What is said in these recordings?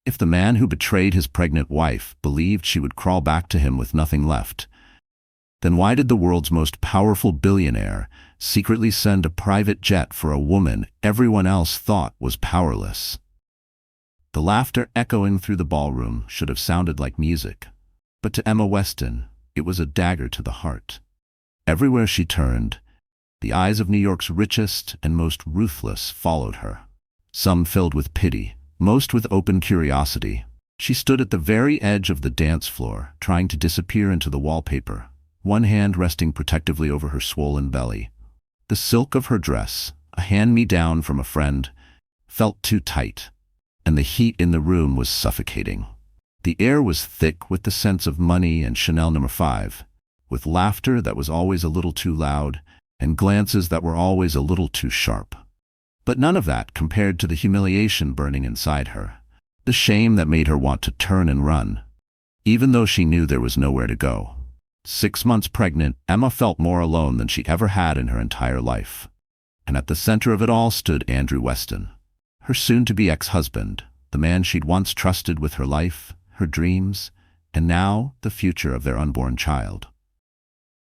If the man who betrayed his pregnant wife believed she would crawl back to him with nothing left, then why did the world's most powerful billionaire secretly send a private jet for a woman everyone else thought was powerless? The laughter echoing through the ballroom should have sounded like music, but to Emma Weston, it was a dagger to the heart. Everywhere she turned, the eyes of New York's richest and most ruthless followed her. Some filled with pity, most with open curiosity. She stood at the very edge of the dance floor, trying to disappear into the wallpaper, one hand resting protectively over her swollen belly. The silk of her dress, a hand-me-down from a friend, felt too tight, and the heat in the room was suffocating. The air was thick with the sense of money and Chanel No. 5, with laughter that was always a little too loud, and glances that were always a little too sharp. But none of that compared to the humiliation burning inside her, the shame that made her want to turn and run, even though she knew there was nowhere to go. 6 months pregnant, Emma felt more alone than she ever had in her entire life. And at the center of it all stood Andrew Weston, her soon-to-be ex-husband, the man she'd once trusted with her life, her dreams, and now the future of their unborn child.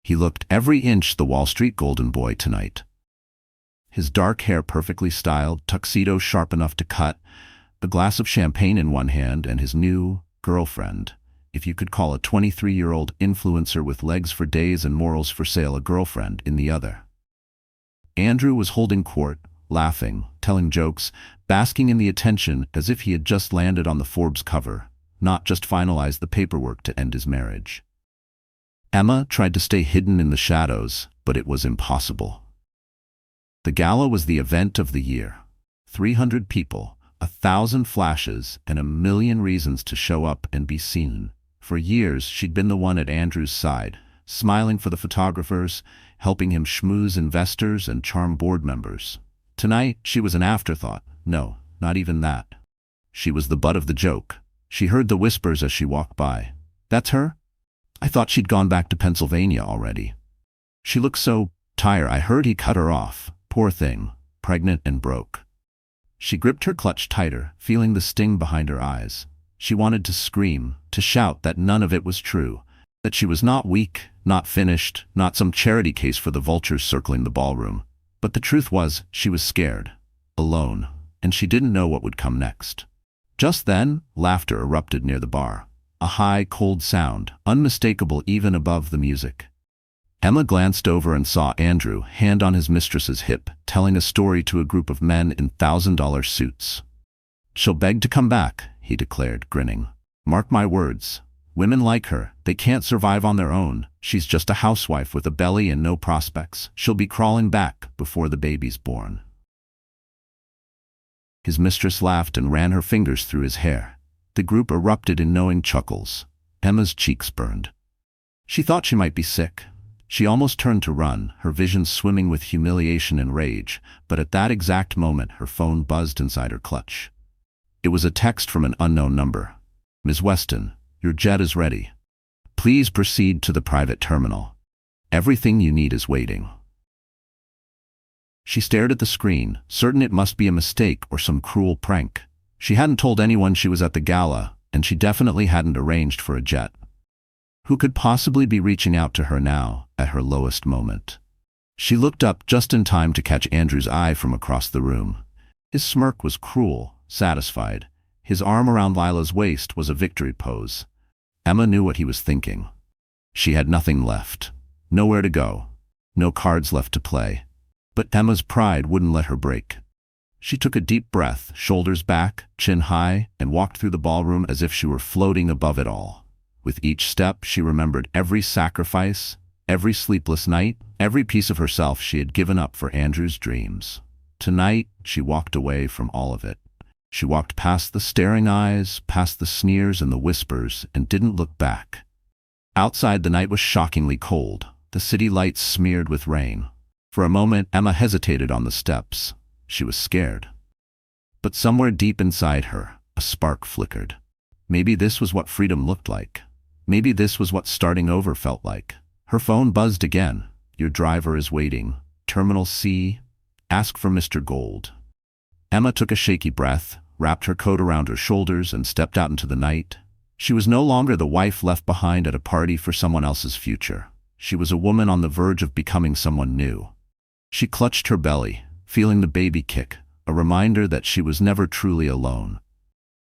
He looked every inch the Wall Street golden boy tonight. His dark hair perfectly styled, tuxedo sharp enough to cut, a glass of champagne in one hand, and his new girlfriend, if you could call a 23-year-old influencer with legs for days and morals for sale a girlfriend, in the other. Andrew was holding court, laughing, telling jokes, basking in the attention as if he had just landed on the Forbes cover, not just finalized the paperwork to end his marriage. Emma tried to stay hidden in the shadows, but it was impossible. The gala was the event of the year. 300 people, 1,000 flashes, and 1,000,000 reasons to show up and be seen. For years, she'd been the one at Andrew's side, smiling for the photographers, helping him schmooze investors and charm board members. Tonight, she was an afterthought. No, not even that. She was the butt of the joke. She heard the whispers as she walked by. "That's her? I thought she'd gone back to Pennsylvania already. She looks so tired. I heard he cut her off. Poor thing, pregnant and broke." She gripped her clutch tighter, feeling the sting behind her eyes. She wanted to scream, to shout that none of it was true, that she was not weak, not finished, not some charity case for the vultures circling the ballroom. But the truth was, she was scared, alone, and she didn't know what would come next. Just then, laughter erupted near the bar, a high, cold sound, unmistakable even above the music. Emma glanced over and saw Andrew, hand on his mistress's hip, telling a story to a group of men in $1,000 suits. "She'll beg to come back," he declared, grinning. "Mark my words. Women like her, they can't survive on their own. She's just a housewife with a belly and no prospects. She'll be crawling back before the baby's born." His mistress laughed and ran her fingers through his hair. The group erupted in knowing chuckles. Emma's cheeks burned. She thought she might be sick. She almost turned to run, her vision swimming with humiliation and rage, but at that exact moment her phone buzzed inside her clutch. It was a text from an unknown number. "Ms. Weston, your jet is ready. Please proceed to the private terminal. Everything you need is waiting." She stared at the screen, certain it must be a mistake or some cruel prank. She hadn't told anyone she was at the gala, and she definitely hadn't arranged for a jet. Who could possibly be reaching out to her now, at her lowest moment? She looked up just in time to catch Andrew's eye from across the room. His smirk was cruel, satisfied. His arm around Lila's waist was a victory pose. Emma knew what he was thinking. She had nothing left. Nowhere to go. No cards left to play. But Emma's pride wouldn't let her break. She took a deep breath, shoulders back, chin high, and walked through the ballroom as if she were floating above it all. With each step, she remembered every sacrifice, every sleepless night, every piece of herself she had given up for Andrew's dreams. Tonight, she walked away from all of it. She walked past the staring eyes, past the sneers and the whispers, and didn't look back. Outside, the night was shockingly cold, the city lights smeared with rain. For a moment, Emma hesitated on the steps. She was scared. But somewhere deep inside her, a spark flickered. Maybe this was what freedom looked like. Maybe this was what starting over felt like. Her phone buzzed again. "Your driver is waiting. Terminal C. Ask for Mr. Gold." Emma took a shaky breath, wrapped her coat around her shoulders, and stepped out into the night. She was no longer the wife left behind at a party for someone else's future. She was a woman on the verge of becoming someone new. She clutched her belly, feeling the baby kick, a reminder that she was never truly alone.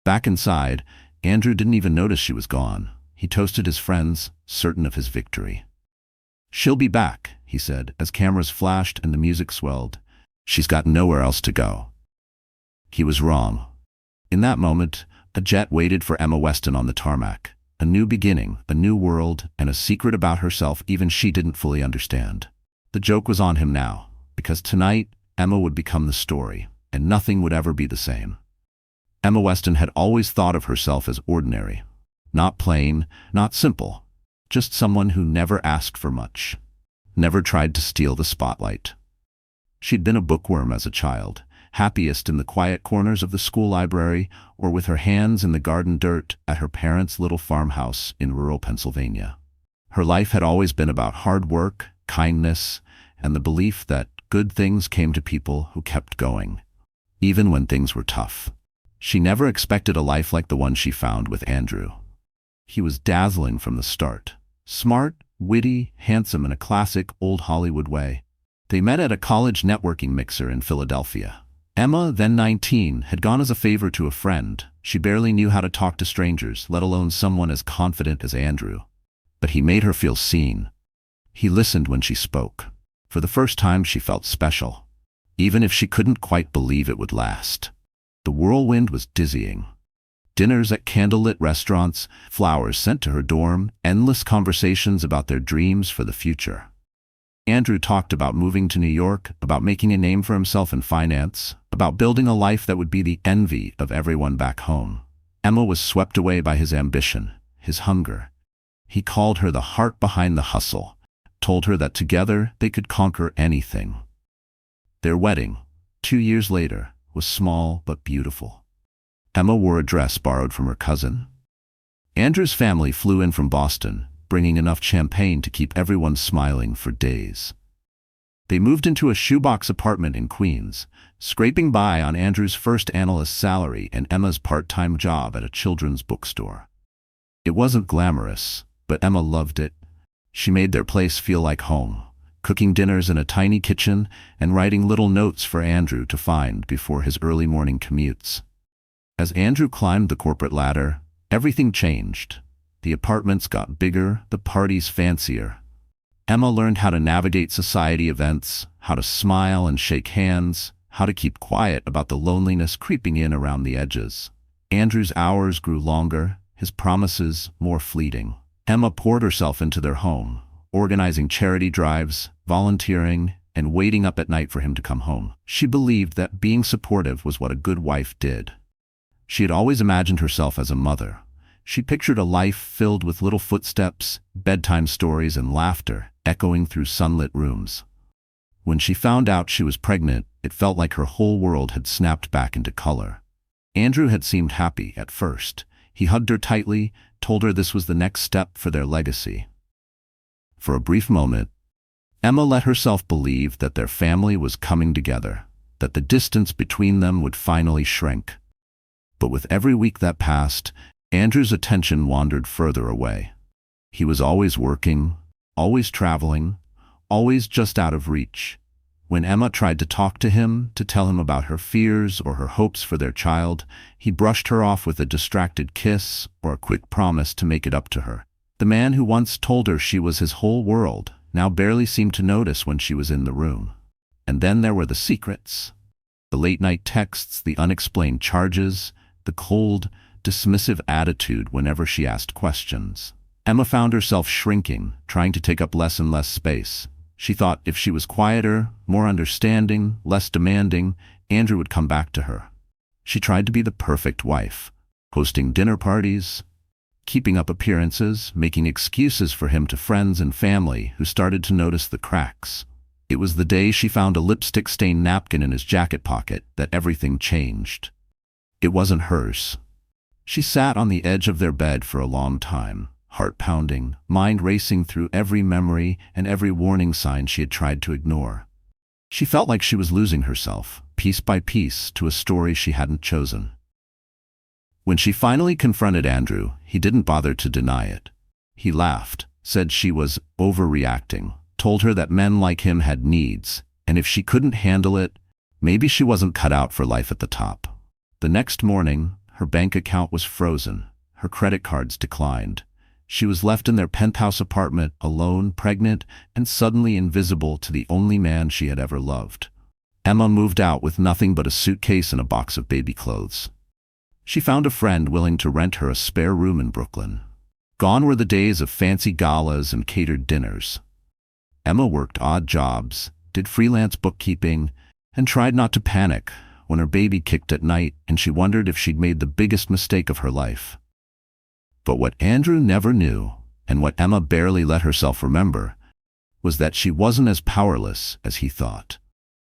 Back inside, Andrew didn't even notice she was gone. He toasted his friends, certain of his victory. "She'll be back," he said, as cameras flashed and the music swelled. "She's got nowhere else to go." He was wrong. In that moment, a jet waited for Emma Weston on the tarmac. A new beginning, a new world, and a secret about herself even she didn't fully understand. The joke was on him now, because tonight, Emma would become the story, and nothing would ever be the same. Emma Weston had always thought of herself as ordinary. Not plain, not simple. Just someone who never asked for much. Never tried to steal the spotlight. She'd been a bookworm as a child, happiest in the quiet corners of the school library or with her hands in the garden dirt at her parents' little farmhouse in rural Pennsylvania. Her life had always been about hard work, kindness, and the belief that good things came to people who kept going, even when things were tough. She never expected a life like the one she found with Andrew. He was dazzling from the start. Smart, witty, handsome in a classic old Hollywood way. They met at a college networking mixer in Philadelphia. Emma, then 19, had gone as a favor to a friend. She barely knew how to talk to strangers, let alone someone as confident as Andrew. But he made her feel seen. He listened when she spoke. For the first time, she felt special, even if she couldn't quite believe it would last. The whirlwind was dizzying. Dinners at candlelit restaurants, flowers sent to her dorm, endless conversations about their dreams for the future. Andrew talked about moving to New York, about making a name for himself in finance, about building a life that would be the envy of everyone back home. Emma was swept away by his ambition, his hunger. He called her the heart behind the hustle, told her that together they could conquer anything. Their wedding, 2 years later, was small but beautiful. Emma wore a dress borrowed from her cousin. Andrew's family flew in from Boston, bringing enough champagne to keep everyone smiling for days. They moved into a shoebox apartment in Queens, scraping by on Andrew's first analyst salary and Emma's part-time job at a children's bookstore. It wasn't glamorous, but Emma loved it. She made their place feel like home, cooking dinners in a tiny kitchen and writing little notes for Andrew to find before his early morning commutes. As Andrew climbed the corporate ladder, everything changed. The apartments got bigger, the parties fancier. Emma learned how to navigate society events, how to smile and shake hands, how to keep quiet about the loneliness creeping in around the edges. Andrew's hours grew longer, his promises more fleeting. Emma poured herself into their home, organizing charity drives, volunteering, and waiting up at night for him to come home. She believed that being supportive was what a good wife did. She had always imagined herself as a mother. She pictured a life filled with little footsteps, bedtime stories, and laughter echoing through sunlit rooms. When she found out she was pregnant, it felt like her whole world had snapped back into color. Andrew had seemed happy at first. He hugged her tightly, told her this was the next step for their legacy. For a brief moment, Emma let herself believe that their family was coming together, that the distance between them would finally shrink. But with every week that passed, Andrew's attention wandered further away. He was always working, always traveling, always just out of reach. When Emma tried to talk to him, to tell him about her fears or her hopes for their child, he brushed her off with a distracted kiss or a quick promise to make it up to her. The man who once told her she was his whole world now barely seemed to notice when she was in the room. And then there were the secrets. The late-night texts, the unexplained charges, the cold, dismissive attitude whenever she asked questions. Emma found herself shrinking, trying to take up less and less space. She thought if she was quieter, more understanding, less demanding, Andrew would come back to her. She tried to be the perfect wife, hosting dinner parties, keeping up appearances, making excuses for him to friends and family who started to notice the cracks. It was the day she found a lipstick-stained napkin in his jacket pocket that everything changed. It wasn't hers. She sat on the edge of their bed for a long time, heart pounding, mind racing through every memory and every warning sign she had tried to ignore. She felt like she was losing herself, piece by piece, to a story she hadn't chosen. When she finally confronted Andrew, he didn't bother to deny it. He laughed, said she was overreacting, told her that men like him had needs, and if she couldn't handle it, maybe she wasn't cut out for life at the top. The next morning, her bank account was frozen. Her credit cards declined. She was left in their penthouse apartment, alone, pregnant, and suddenly invisible to the only man she had ever loved. Emma moved out with nothing but a suitcase and a box of baby clothes. She found a friend willing to rent her a spare room in Brooklyn. Gone were the days of fancy galas and catered dinners. Emma worked odd jobs, did freelance bookkeeping, and tried not to panic when her baby kicked at night and she wondered if she'd made the biggest mistake of her life. But what Andrew never knew, and what Emma barely let herself remember, was that she wasn't as powerless as he thought.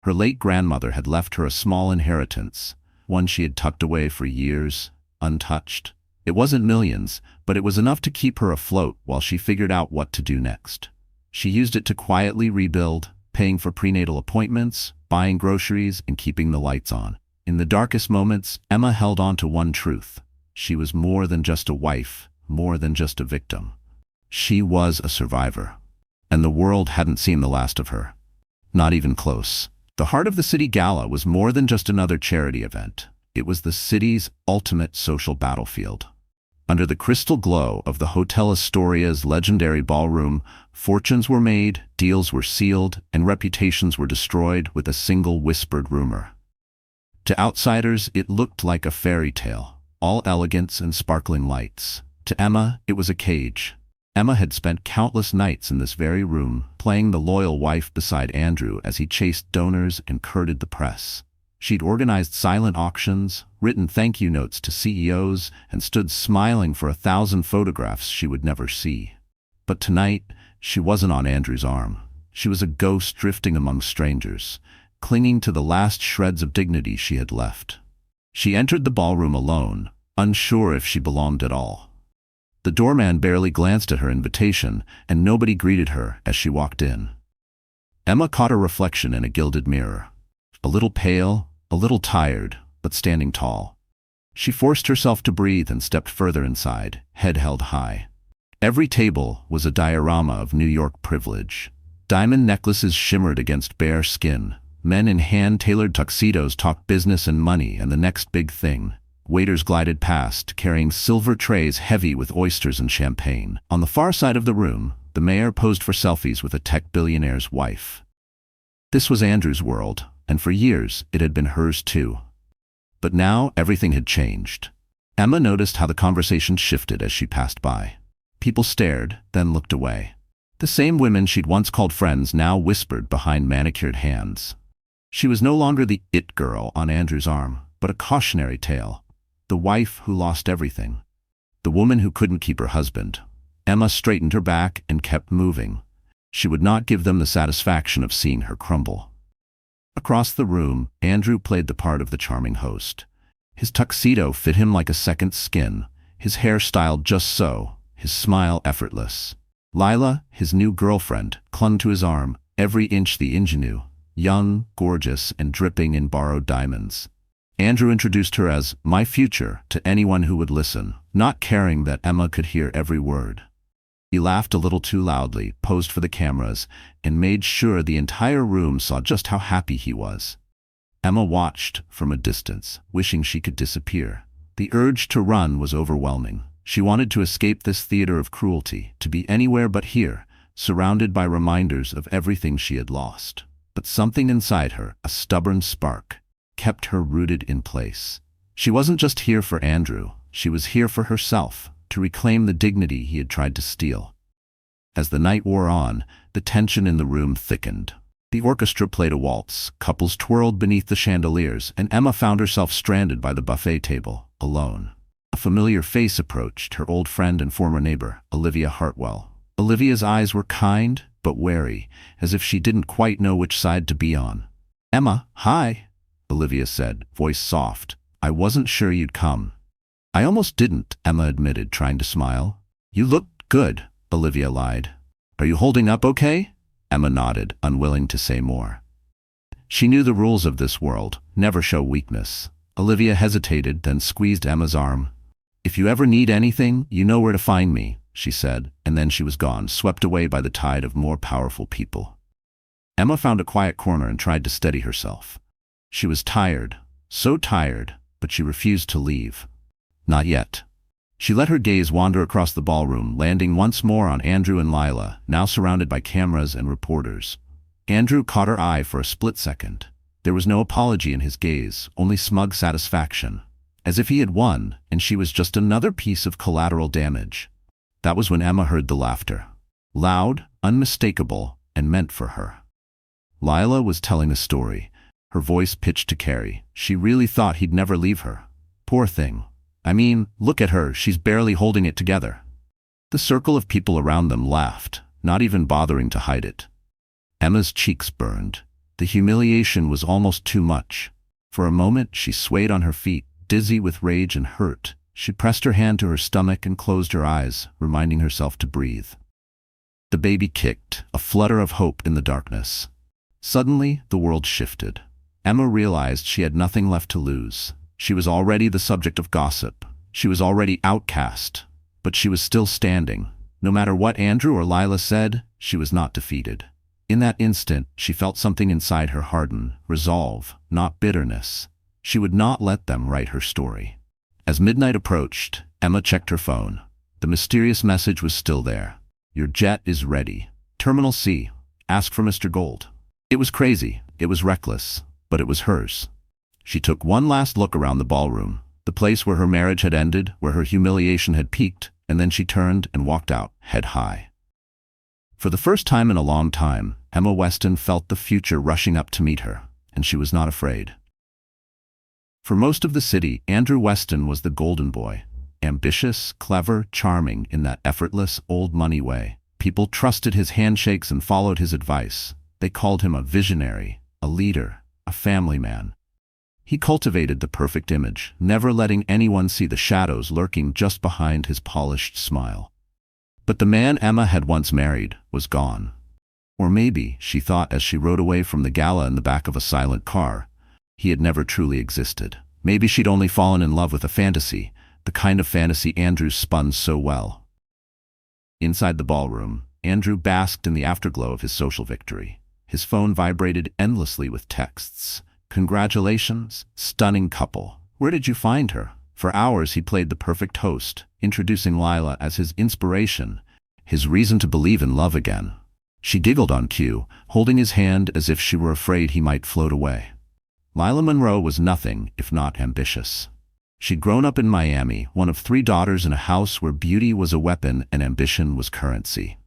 Her late grandmother had left her a small inheritance, one she had tucked away for years, untouched. It wasn't millions, but it was enough to keep her afloat while she figured out what to do next. She used it to quietly rebuild, paying for prenatal appointments, buying groceries, and keeping the lights on. In the darkest moments, Emma held on to one truth. She was more than just a wife, more than just a victim. She was a survivor. And the world hadn't seen the last of her. Not even close. The Heart of the City Gala was more than just another charity event. It was the city's ultimate social battlefield. Under the crystal glow of the Hotel Astoria's legendary ballroom, fortunes were made, deals were sealed, and reputations were destroyed with a single whispered rumor. To outsiders, it looked like a fairy tale, all elegance and sparkling lights. To Emma, it was a cage. Emma had spent countless nights in this very room, playing the loyal wife beside Andrew as he chased donors and courted the press. She'd organized silent auctions, written thank you notes to CEOs, and stood smiling for 1,000 photographs she would never see. But tonight, she wasn't on Andrew's arm. She was a ghost drifting among strangers, clinging to the last shreds of dignity she had left. She entered the ballroom alone, unsure if she belonged at all. The doorman barely glanced at her invitation, and nobody greeted her as she walked in. Emma caught her reflection in a gilded mirror. A little pale, a little tired, but standing tall. She forced herself to breathe and stepped further inside, head held high. Every table was a diorama of New York privilege. Diamond necklaces shimmered against bare skin. Men in hand-tailored tuxedos talked business and money and the next big thing. Waiters glided past, carrying silver trays heavy with oysters and champagne. On the far side of the room, the mayor posed for selfies with a tech billionaire's wife. This was Andrew's world, and for years it had been hers too. But now everything had changed. Emma noticed how the conversation shifted as she passed by. People stared, then looked away. The same women she'd once called friends now whispered behind manicured hands. She was no longer the it girl on Andrew's arm, but a cautionary tale. The wife who lost everything. The woman who couldn't keep her husband. Emma straightened her back and kept moving. She would not give them the satisfaction of seeing her crumble. Across the room, Andrew played the part of the charming host. His tuxedo fit him like a second skin, his hair styled just so, his smile effortless. Lila, his new girlfriend, clung to his arm, every inch the ingenue, young, gorgeous, and dripping in borrowed diamonds. Andrew introduced her as my future to anyone who would listen, not caring that Emma could hear every word. He laughed a little too loudly, posed for the cameras, and made sure the entire room saw just how happy he was. Emma watched from a distance, wishing she could disappear. The urge to run was overwhelming. She wanted to escape this theater of cruelty, to be anywhere but here, surrounded by reminders of everything she had lost. But something inside her, a stubborn spark, kept her rooted in place. She wasn't just here for Andrew, she was here for herself, to reclaim the dignity he had tried to steal. As the night wore on, the tension in the room thickened. The orchestra played a waltz, couples twirled beneath the chandeliers, and Emma found herself stranded by the buffet table, alone. A familiar face approached, her old friend and former neighbor, Olivia Hartwell. Olivia's eyes were kind, but wary, as if she didn't quite know which side to be on. "Emma, hi," Olivia said, voice soft. "I wasn't sure you'd come." "I almost didn't," Emma admitted, trying to smile. "You looked good," Olivia lied. "Are you holding up okay?" Emma nodded, unwilling to say more. She knew the rules of this world, never show weakness. Olivia hesitated, then squeezed Emma's arm. "If you ever need anything, you know where to find me," she said, and then she was gone, swept away by the tide of more powerful people. Emma found a quiet corner and tried to steady herself. She was tired, so tired, but she refused to leave. Not yet. She let her gaze wander across the ballroom, landing once more on Andrew and Lila, now surrounded by cameras and reporters. Andrew caught her eye for a split second. There was no apology in his gaze, only smug satisfaction, as if he had won, and she was just another piece of collateral damage. That was when Emma heard the laughter. Loud, unmistakable, and meant for her. Lila was telling a story, her voice pitched to Carrie. She really thought he'd never leave her. Poor thing. I mean, look at her, she's barely holding it together. The circle of people around them laughed, not even bothering to hide it. Emma's cheeks burned. The humiliation was almost too much. For a moment, she swayed on her feet, dizzy with rage and hurt. She pressed her hand to her stomach and closed her eyes, reminding herself to breathe. The baby kicked, a flutter of hope in the darkness. Suddenly, the world shifted. Emma realized she had nothing left to lose. She was already the subject of gossip. She was already outcast. But she was still standing. No matter what Andrew or Lila said, she was not defeated. In that instant, she felt something inside her harden, resolve, not bitterness. She would not let them write her story. As midnight approached, Emma checked her phone. The mysterious message was still there. "Your jet is ready. Terminal C. Ask for Mr. Gold." It was crazy. It was reckless. But it was hers. She took one last look around the ballroom, the place where her marriage had ended, where her humiliation had peaked, and then she turned and walked out, head high. For the first time in a long time, Emma Weston felt the future rushing up to meet her, and she was not afraid. For most of the city, Andrew Weston was the golden boy. Ambitious, clever, charming in that effortless, old money way. People trusted his handshakes and followed his advice. They called him a visionary, a leader, a family man. He cultivated the perfect image, never letting anyone see the shadows lurking just behind his polished smile. But the man Emma had once married was gone. Or maybe, she thought as she rode away from the gala in the back of a silent car, he had never truly existed. Maybe she'd only fallen in love with a fantasy, the kind of fantasy Andrew spun so well. Inside the ballroom, Andrew basked in the afterglow of his social victory. His phone vibrated endlessly with texts. "Congratulations, stunning couple. Where did you find her?" For hours he played the perfect host, introducing Lila as his inspiration, his reason to believe in love again. She giggled on cue, holding his hand as if she were afraid he might float away. Lila Monroe was nothing if not ambitious. She'd grown up in Miami, one of 3 daughters in a house where beauty was a weapon and ambition was currency.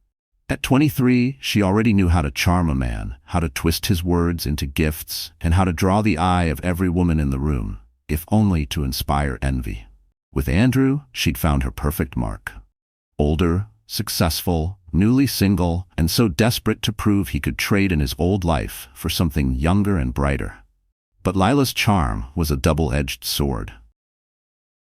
At 23, she already knew how to charm a man, how to twist his words into gifts, and how to draw the eye of every woman in the room, if only to inspire envy. With Andrew, she'd found her perfect mark. Older, successful, newly single, and so desperate to prove he could trade in his old life for something younger and brighter. But Lila's charm was a double-edged sword.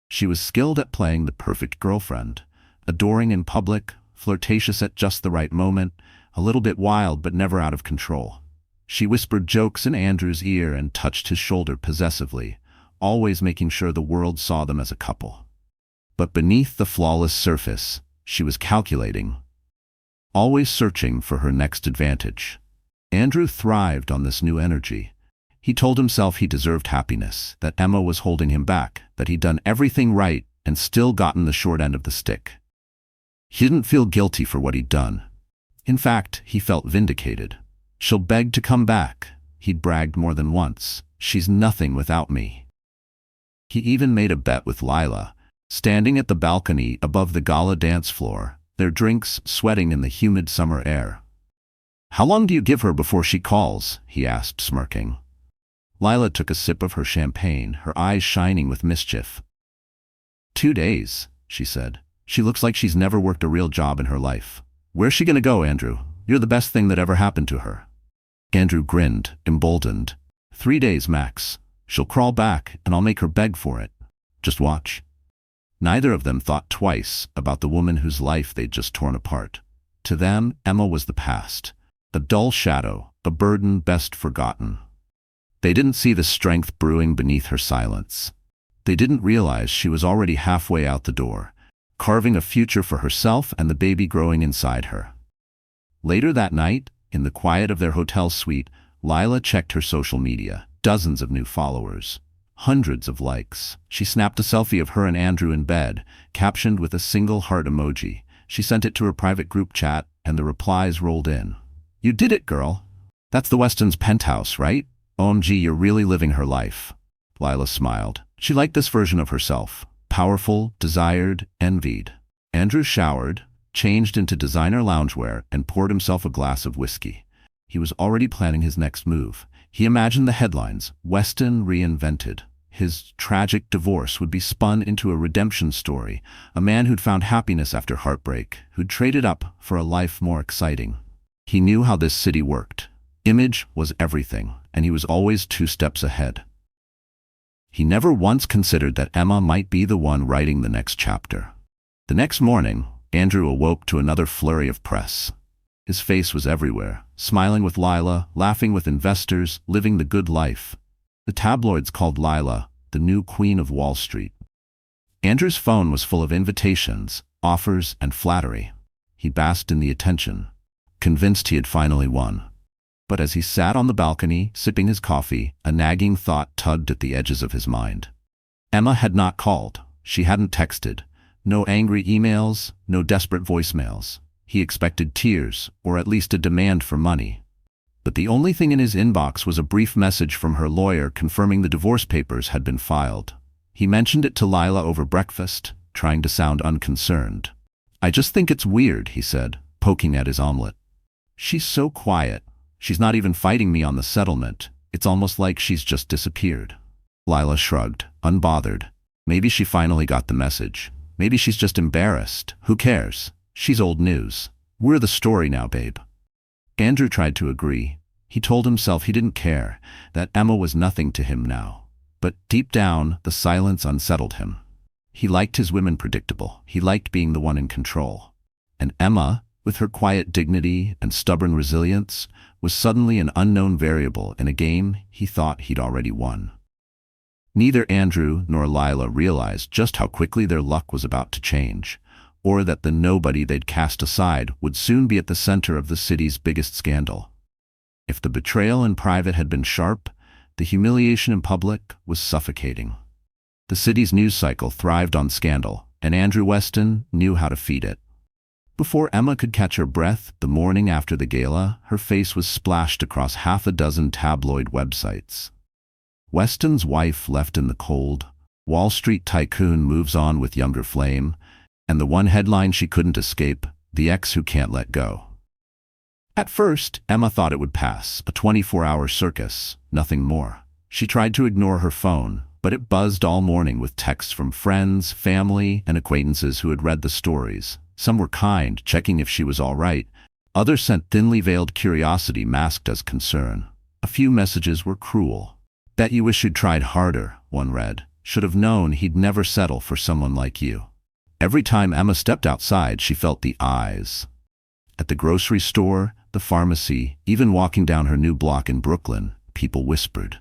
She was skilled at playing the perfect girlfriend, adoring in public, flirtatious at just the right moment, a little bit wild but never out of control. She whispered jokes in Andrew's ear and touched his shoulder possessively, always making sure the world saw them as a couple. But beneath the flawless surface, she was calculating, always searching for her next advantage. Andrew thrived on this new energy. He told himself he deserved happiness, that Emma was holding him back, that he'd done everything right and still gotten the short end of the stick. He didn't feel guilty for what he'd done. In fact, he felt vindicated. "She'll beg to come back," he'd bragged more than once. "She's nothing without me." He even made a bet with Lila, standing at the balcony above the gala dance floor, their drinks sweating in the humid summer air. "How long do you give her before she calls?" he asked, smirking. Lila took a sip of her champagne, her eyes shining with mischief. "2 days," she said. "She looks like she's never worked a real job in her life. Where's she gonna go, Andrew? You're the best thing that ever happened to her." Andrew grinned, emboldened. 3 days max. She'll crawl back, and I'll make her beg for it. Just watch." Neither of them thought twice about the woman whose life they'd just torn apart. To them, Emma was the past, a dull shadow, a burden best forgotten. They didn't see the strength brewing beneath her silence. They didn't realize she was already halfway out the door, carving a future for herself and the baby growing inside her. Later that night, in the quiet of their hotel suite, Lila checked her social media. Dozens of new followers. Hundreds of likes. She snapped a selfie of her and Andrew in bed, captioned with a single heart emoji. She sent it to her private group chat, and the replies rolled in. "You did it, girl. That's the Weston's penthouse, right? OMG, you're really living her life." Lila smiled. She liked this version of herself. Powerful, desired, envied. Andrew showered, changed into designer loungewear, and poured himself a glass of whiskey. He was already planning his next move. He imagined the headlines, "Weston reinvented." His tragic divorce would be spun into a redemption story, a man who'd found happiness after heartbreak, who'd traded up for a life more exciting. He knew how this city worked. Image was everything, and he was always 2 steps ahead. He never once considered that Emma might be the one writing the next chapter. The next morning, Andrew awoke to another flurry of press. His face was everywhere, smiling with Lila, laughing with investors, living the good life. The tabloids called Lila the new queen of Wall Street. Andrew's phone was full of invitations, offers, and flattery. He basked in the attention, convinced he had finally won. But as he sat on the balcony, sipping his coffee, a nagging thought tugged at the edges of his mind. Emma had not called. She hadn't texted. No angry emails, no desperate voicemails. He expected tears, or at least a demand for money. But the only thing in his inbox was a brief message from her lawyer confirming the divorce papers had been filed. He mentioned it to Lila over breakfast, trying to sound unconcerned. "I just think it's weird," he said, poking at his omelet. "She's so quiet. She's not even fighting me on the settlement. It's almost like she's just disappeared." Lila shrugged, unbothered. Maybe she finally got the message. Maybe she's just embarrassed. Who cares? She's old news. We're the story now, babe. Andrew tried to agree. He told himself he didn't care, that Emma was nothing to him now. But deep down, the silence unsettled him. He liked his women predictable. He liked being the one in control. And Emma, with her quiet dignity and stubborn resilience, was suddenly an unknown variable in a game he thought he'd already won. Neither Andrew nor Lila realized just how quickly their luck was about to change, or that the nobody they'd cast aside would soon be at the center of the city's biggest scandal. If the betrayal in private had been sharp, the humiliation in public was suffocating. The city's news cycle thrived on scandal, and Andrew Weston knew how to feed it. Before Emma could catch her breath, the morning after the gala, her face was splashed across 6 tabloid websites. Weston's wife left in the cold, Wall Street tycoon moves on with younger flame, and the one headline she couldn't escape, the ex who can't let go. At first, Emma thought it would pass, a 24-hour circus, nothing more. She tried to ignore her phone, but it buzzed all morning with texts from friends, family, and acquaintances who had read the stories. Some were kind, checking if she was all right. Others sent thinly veiled curiosity masked as concern. A few messages were cruel. "Bet you wish you'd tried harder," one read. "Should have known he'd never settle for someone like you." Every time Emma stepped outside, she felt the eyes. At the grocery store, the pharmacy, even walking down her new block in Brooklyn, people whispered.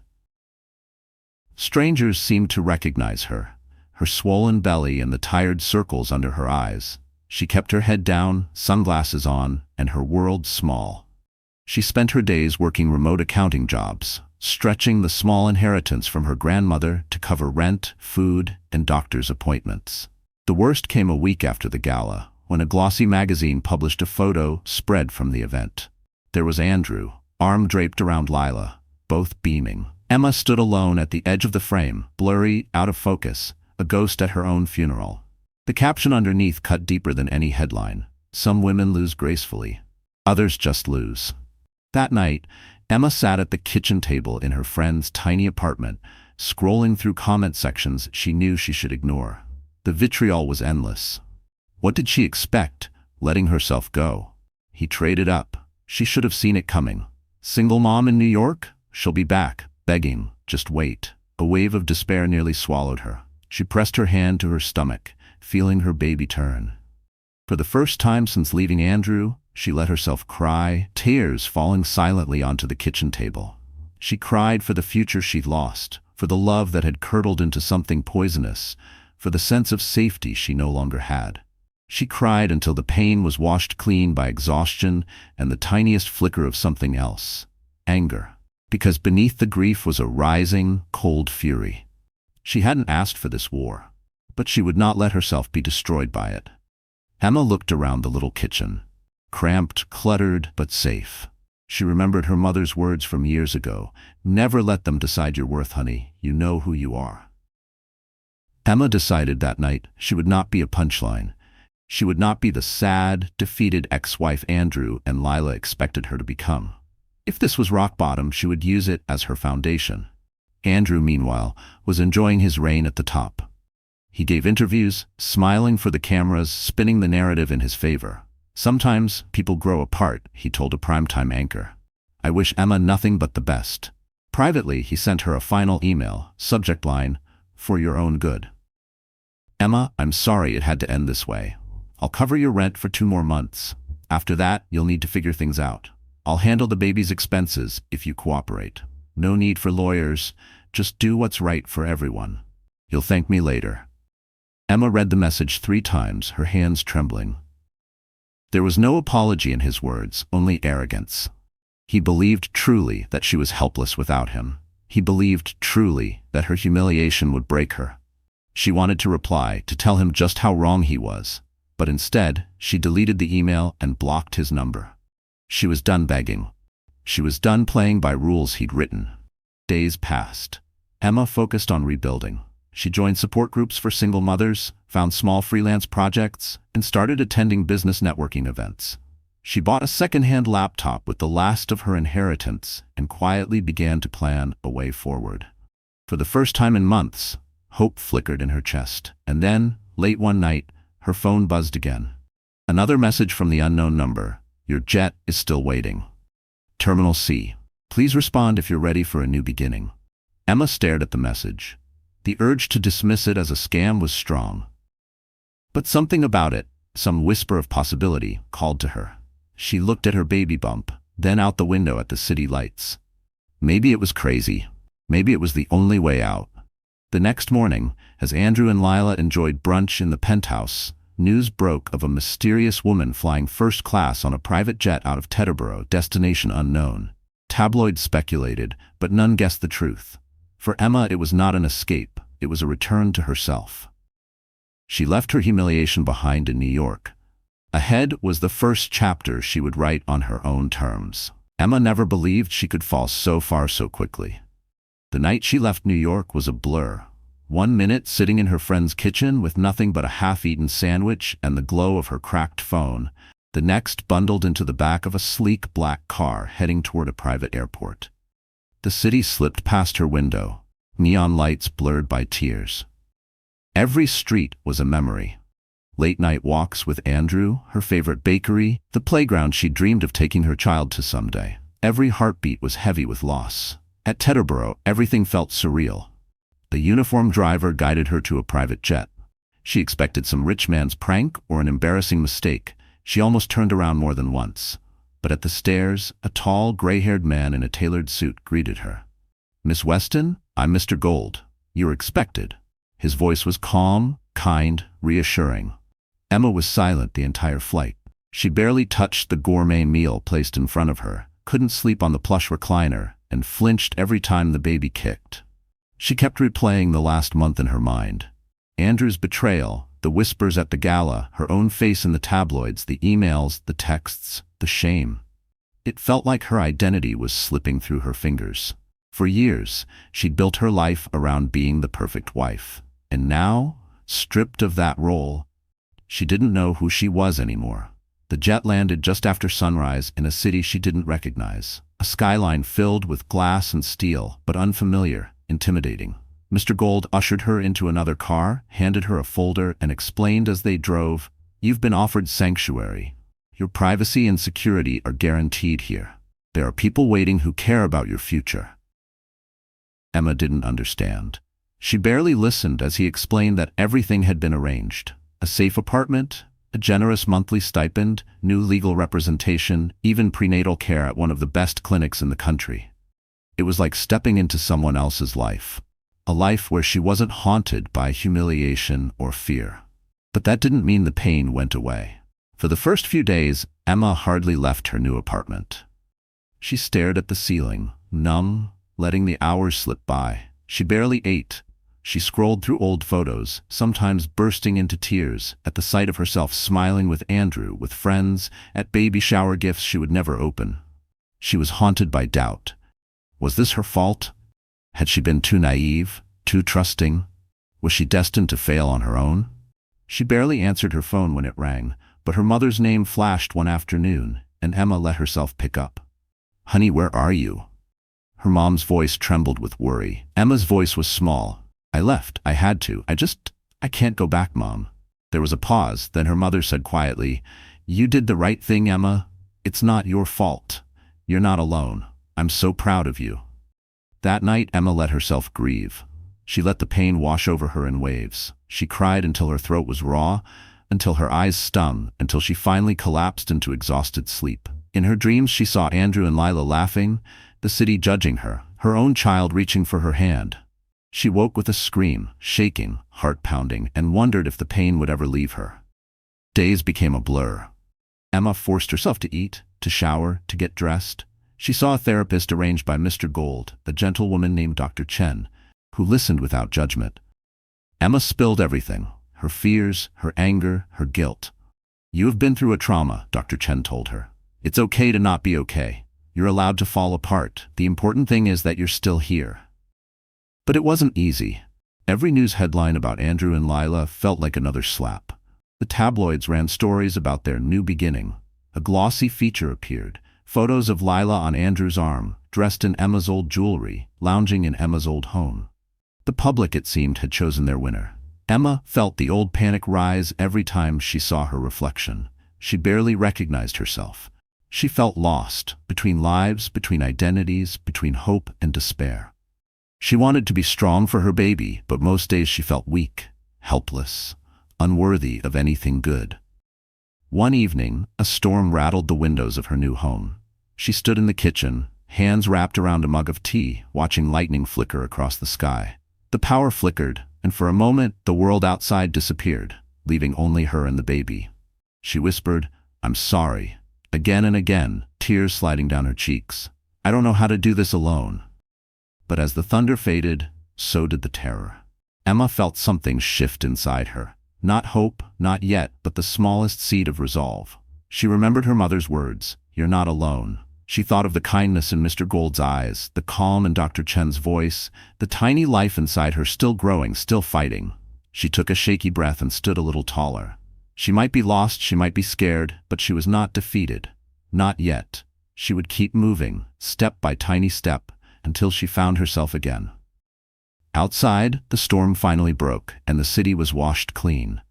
Strangers seemed to recognize her, her swollen belly and the tired circles under her eyes. She kept her head down, sunglasses on, and her world small. She spent her days working remote accounting jobs, stretching the small inheritance from her grandmother to cover rent, food, and doctor's appointments. The worst came a week after the gala, when a glossy magazine published a photo spread from the event. There was Andrew, arm draped around Lila, both beaming. Emma stood alone at the edge of the frame, blurry, out of focus, a ghost at her own funeral. The caption underneath cut deeper than any headline. "Some women lose gracefully. Others just lose." That night, Emma sat at the kitchen table in her friend's tiny apartment, scrolling through comment sections she knew she should ignore. The vitriol was endless. What did she expect, letting herself go? He traded up. She should have seen it coming. Single mom in New York? She'll be back, begging, just wait. A wave of despair nearly swallowed her. She pressed her hand to her stomach, feeling her baby turn. For the first time since leaving Andrew, she let herself cry, tears falling silently onto the kitchen table. She cried for the future she'd lost, for the love that had curdled into something poisonous, for the sense of safety she no longer had. She cried until the pain was washed clean by exhaustion and the tiniest flicker of something else, anger. Because beneath the grief was a rising, cold fury. She hadn't asked for this war, but she would not let herself be destroyed by it. Emma looked around the little kitchen, cramped, cluttered, but safe. She remembered her mother's words from years ago, "Never let them decide your worth, honey. You know who you are." Emma decided that night she would not be a punchline. She would not be the sad, defeated ex-wife Andrew and Lila expected her to become. If this was rock bottom, she would use it as her foundation. Andrew, meanwhile, was enjoying his reign at the top. He gave interviews, smiling for the cameras, spinning the narrative in his favor. "Sometimes people grow apart," he told a primetime anchor. "I wish Emma nothing but the best." Privately, he sent her a final email, subject line, "For your own good. Emma, I'm sorry it had to end this way. I'll cover your rent for 2 more months. After that, you'll need to figure things out. I'll handle the baby's expenses if you cooperate. No need for lawyers. Just do what's right for everyone. You'll thank me later." Emma read the message 3 times, her hands trembling. There was no apology in his words, only arrogance. He believed truly that she was helpless without him. He believed truly that her humiliation would break her. She wanted to reply, to tell him just how wrong he was, but instead, she deleted the email and blocked his number. She was done begging. She was done playing by rules he'd written. Days passed. Emma focused on rebuilding. She joined support groups for single mothers, found small freelance projects, and started attending business networking events. She bought a second-hand laptop with the last of her inheritance and quietly began to plan a way forward. For the first time in months, hope flickered in her chest. And then, late one night, her phone buzzed again. Another message from the unknown number. "Your jet is still waiting. Terminal C. Please respond if you're ready for a new beginning." Emma stared at the message. The urge to dismiss it as a scam was strong. But something about it, some whisper of possibility, called to her. She looked at her baby bump, then out the window at the city lights. Maybe it was crazy. Maybe it was the only way out. The next morning, as Andrew and Lila enjoyed brunch in the penthouse, news broke of a mysterious woman flying first class on a private jet out of Teterboro, destination unknown. Tabloids speculated, but none guessed the truth. For Emma, it was not an escape, it was a return to herself. She left her humiliation behind in New York. Ahead was the first chapter she would write on her own terms. Emma never believed she could fall so far so quickly. The night she left New York was a blur. 1 minute sitting in her friend's kitchen with nothing but a half-eaten sandwich and the glow of her cracked phone, the next bundled into the back of a sleek black car heading toward a private airport. The city slipped past her window, neon lights blurred by tears. Every street was a memory. Late-night walks with Andrew, her favorite bakery, the playground she dreamed of taking her child to someday. Every heartbeat was heavy with loss. At Teterboro, everything felt surreal. The uniformed driver guided her to a private jet. She expected some rich man's prank or an embarrassing mistake. She almost turned around more than once. But at the stairs, a tall, gray-haired man in a tailored suit greeted her. "Miss Weston, I'm Mr. Gold. You're expected." His voice was calm, kind, reassuring. Emma was silent the entire flight. She barely touched the gourmet meal placed in front of her, couldn't sleep on the plush recliner, and flinched every time the baby kicked. She kept replaying the last month in her mind. Andrew's betrayal, the whispers at the gala, her own face in the tabloids, the emails, the texts, the shame. It felt like her identity was slipping through her fingers. For years, she'd built her life around being the perfect wife. And now, stripped of that role, she didn't know who she was anymore. The jet landed just after sunrise in a city she didn't recognize. A skyline filled with glass and steel, but unfamiliar, intimidating. Mr. Gold ushered her into another car, handed her a folder, and explained as they drove, "You've been offered sanctuary. Your privacy and security are guaranteed here. There are people waiting who care about your future." Emma didn't understand. She barely listened as he explained that everything had been arranged. A safe apartment, a generous monthly stipend, new legal representation, even prenatal care at one of the best clinics in the country. It was like stepping into someone else's life. a life where she wasn't haunted by humiliation or fear. But that didn't mean the pain went away. For the first few days, Emma hardly left her new apartment. She stared at the ceiling, numb, letting the hours slip by. She barely ate. She scrolled through old photos, sometimes bursting into tears at the sight of herself smiling with Andrew, with friends, at baby shower gifts she would never open. She was haunted by doubt. Was this her fault? Had she been too naive, too trusting? Was she destined to fail on her own? She barely answered her phone when it rang, but her mother's name flashed one afternoon, and Emma let herself pick up. "Honey, where are you?" Her mom's voice trembled with worry. Emma's voice was small. "I left. I had to. I can't go back, Mom." There was a pause, then her mother said quietly, "You did the right thing, Emma. It's not your fault. You're not alone. I'm so proud of you." That night, Emma let herself grieve. She let the pain wash over her in waves. She cried until her throat was raw, until her eyes stung, until she finally collapsed into exhausted sleep. In her dreams, she saw Andrew and Lila laughing, the city judging her, her own child reaching for her hand. She woke with a scream, shaking, heart pounding, and wondered if the pain would ever leave her. Days became a blur. Emma forced herself to eat, to shower, to get dressed. She saw a therapist arranged by Mr. Gold, a gentlewoman named Dr. Chen, who listened without judgment. Emma spilled everything, her fears, her anger, her guilt. "You have been through a trauma," Dr. Chen told her. "It's okay to not be okay. You're allowed to fall apart. The important thing is that you're still here." But it wasn't easy. Every news headline about Andrew and Lila felt like another slap. The tabloids ran stories about their new beginning. A glossy feature appeared, photos of Lila on Andrew's arm, dressed in Emma's old jewelry, lounging in Emma's old home. The public, it seemed, had chosen their winner. Emma felt the old panic rise every time she saw her reflection. She barely recognized herself. She felt lost, between lives, between identities, between hope and despair. She wanted to be strong for her baby, but most days she felt weak, helpless, unworthy of anything good. One evening, a storm rattled the windows of her new home. She stood in the kitchen, hands wrapped around a mug of tea, watching lightning flicker across the sky. The power flickered, and for a moment, the world outside disappeared, leaving only her and the baby. She whispered, "I'm sorry," again and again, tears sliding down her cheeks. "I don't know how to do this alone." But as the thunder faded, so did the terror. Emma felt something shift inside her. Not hope, not yet, but the smallest seed of resolve. She remembered her mother's words, "You're not alone." She thought of the kindness in Mr. Gold's eyes, the calm in Dr. Chen's voice, the tiny life inside her still growing, still fighting. She took a shaky breath and stood a little taller. She might be lost, she might be scared, but she was not defeated. Not yet. She would keep moving, step by tiny step, until she found herself again. Outside, the storm finally broke, and the city was washed clean.